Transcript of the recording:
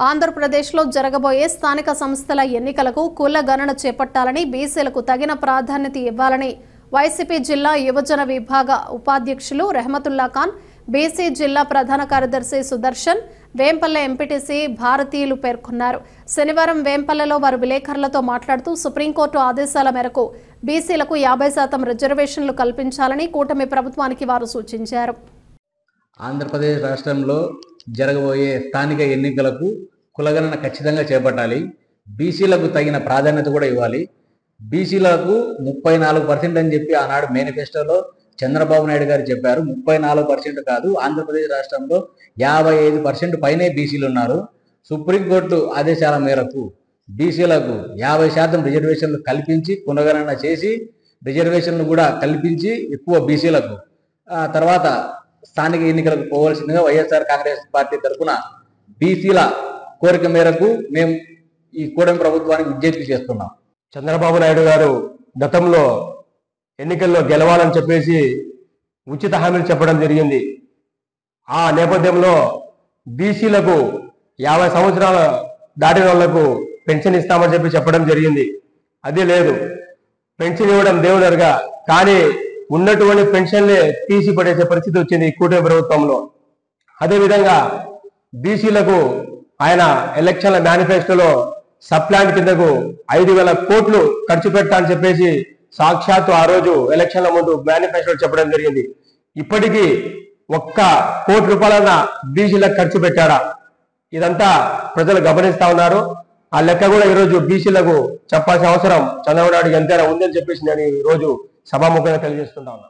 ఆంధ్రప్రదేశ్లో జరగబోయే స్థానిక సంస్థల ఎన్నికలకు కుల గణన చేపట్టాలని బీసీలకు తగిన ప్రాధాన్యత ఇవ్వాలని వైసీపీ జిల్లా యువజన విభాగ ఉపాధ్యక్షులు రెహమతుల్లా ఖాన్, బీసీ జిల్లా ప్రధాన కార్యదర్శి సుదర్శన్, వేంపల్లె ఎంపీటీసీ భారతీయులు పేర్కొన్నారు. శనివారం వేంపల్లెలో వారు విలేకరులతో మాట్లాడుతూ సుప్రీంకోర్టు ఆదేశాల మేరకు బీసీలకు 50% రిజర్వేషన్లు కల్పించాలని కూటమి ప్రభుత్వానికి వారు సూచించారు. ఆంధ్రప్రదేశ్ రాష్ట్రంలో జరగబోయే స్థానిక ఎన్నికలకు కులగణన ఖచ్చితంగా చేపట్టాలి. బీసీలకు తగిన ప్రాధాన్యత కూడా ఇవ్వాలి. బీసీలకు 34% అని చెప్పి ఆనాడు మేనిఫెస్టోలో చంద్రబాబు నాయుడు గారు చెప్పారు. 34% కాదు, ఆంధ్రప్రదేశ్ రాష్ట్రంలో 55% పైనే బీసీలు ఉన్నారు. సుప్రీంకోర్టు ఆదేశాల మేరకు బీసీలకు 50% రిజర్వేషన్లు కల్పించి కులగణన చేసి రిజర్వేషన్లు కూడా కల్పించి ఎక్కువ బీసీలకు తర్వాత స్థానిక ఎన్నికలకు పోవాల్సిందిగా వైఎస్ఆర్ కాంగ్రెస్ పార్టీ తరఫున బీసీల కోరిక మేరకు మేము ఈ కూటమి ప్రభుత్వానికి విజ్ఞప్తి చేస్తున్నాం. చంద్రబాబు నాయుడు గారు గతంలో ఎన్నికల్లో గెలవాలని చెప్పేసి ఉచిత హామీలు చెప్పడం జరిగింది. ఆ నేపథ్యంలో బీసీలకు 50 సంవత్సరాలు దాటిన వాళ్లకు పెన్షన్ ఇస్తామని చెప్పడం జరిగింది. అదే లేదు, పెన్షన్ ఇవ్వడం దేవుడరుగా, కానీ ఉన్నటువంటి పెన్షన్లే తీసి పడేసే పరిస్థితి వచ్చింది కూటమి ప్రభుత్వంలో. అదేవిధంగా బీసీలకు ఆయన ఎలక్షన్ల మేనిఫెస్టోలో సప్లాంట్ కిందకు 5,000 కోట్లు ఖర్చు పెట్టాలని చెప్పేసి సాక్షాత్తు ఆ రోజు ఎలక్షన్ల ముందు మేనిఫెస్టో చెప్పడం జరిగింది. ఇప్పటికీ 1 కోటి రూపాయలన్న బీసీలకు ఖర్చు పెట్టాడా? ఇదంతా ప్రజలు గమనిస్తా ఉన్నారు. ఆ లెక్క కూడా ఈరోజు బీసీలకు చెప్పాల్సిన అవసరం చంద్రబాబు నాయుడు ఎంతైనా ఉందని చెప్పేసి నేను ఈ రోజు సభాముఖంగా తెలియజేస్తుంటా ఉన్నా.